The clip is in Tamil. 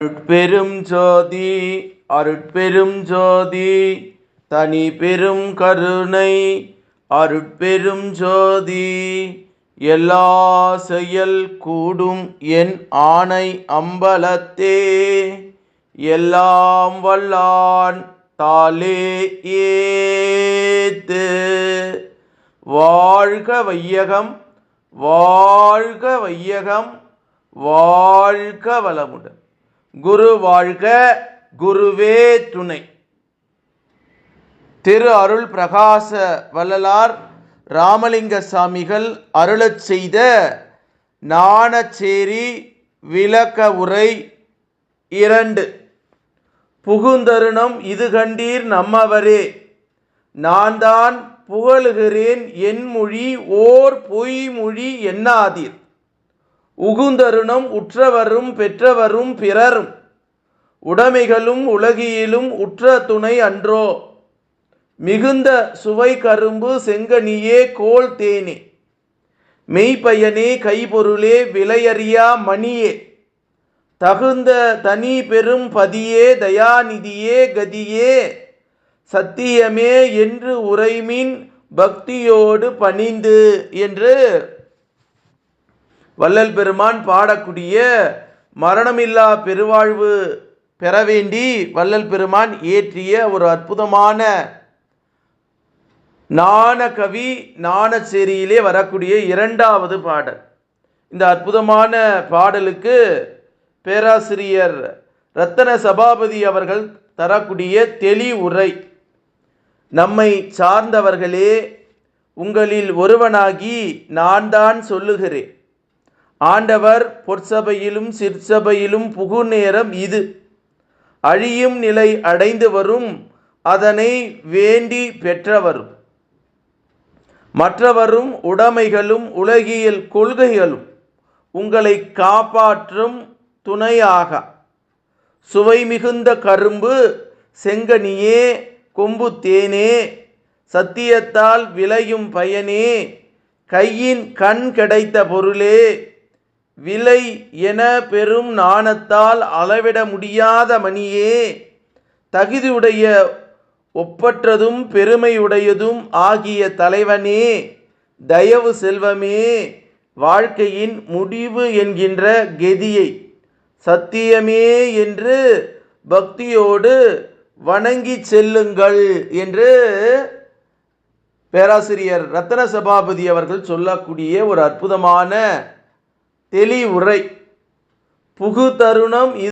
அருட்பெரும் ஜோதி அருட்பெரும் ஜோதி தனி பெரும் கருணை அருட்பெரும் ஜோதி எல்லா செயல் கூடும் என் ஆணை அம்பலத்தே எல்லாம் வல்லான் தாலே ஏத்து. வாழ்க வையகம் வாழ்க வையகம் வாழ்க வளமுடன். குரு வாழ்க குருவே துணை. திரு அருள் பிரகாச வள்ளலார் ராமலிங்க சாமிகள் அருளச் செய்த ஞானச்சேரி விளக்க உரை 2. புகுந்தருணம் இது கண்டீர் நம்மவரே, நான் தான் புகழுகிறேன் என் மொழி ஓர் பொய்மொழி எண்ணாதீர். உகுந்தருணம் உற்றவரும் பெற்றவரும் பிறரும் உடைமைகளும் உலகியிலும் உற்ற துணை அன்றோ. மிகுந்த சுவை கரும்பு செங்கனியே கோல் தேனே, மெய்ப்பயனே கைபொருளே விலையறியா மணியே, தகுந்த தனி பெரும் பதியே தயாநிதியே கதியே, சத்தியமே என்று உரைமின் பக்தியோடு பணிந்து என்று வள்ளல் பெருமான் பாடக்கூடிய மரணமில்லா பெருவாழ்வு பெற வேண்டி வள்ளல் பெருமான் இயற்றிய ஒரு அற்புதமான ஞானகவி ஞானச்சேரியிலே வரக்கூடிய 2வது பாடல். இந்த அற்புதமான பாடலுக்கு பேராசிரியர் ரத்தன சபாபதி அவர்கள் தரக்கூடிய தெளிவுரை. நம்மை சார்ந்தவர்களே, உங்களில் ஒருவனாகி நான் தான் சொல்லுகிறேன். ஆண்டவர் பொற்சபையிலும் சிற்சபையிலும் புகுநேரம் இது. அழியும் நிலை அடைந்து வரும், அதனை வேண்டி பெற்றவரும் மற்றவரும் உடைமைகளும் உலகியல் கொள்கைகளும் உங்களை காப்பாற்றும் துணையாக. சுவை மிகுந்த கரும்பு செங்கனியே கொம்பு தேனே, சத்தியத்தால் விளையும் பயனே, கையின் கண் கிடைத்த பொருளே, விலை என பெரும் நாணத்தால் அளவிட முடியாத மணியே, தகுதியுடைய ஒப்பற்றதும் பெருமையுடையதும் ஆகிய தலைவனே, தயவு செல்வமே, வாழ்க்கையின் முடிவு என்கின்ற கெதியை சத்தியமே என்று பக்தியோடு வணங்கி செல்லுங்கள் என்று பேராசிரியர் ரத்தன சபாபதி அவர்கள் சொல்லக்கூடிய ஒரு அற்புதமான தெளிவுரை. புகு தருணம்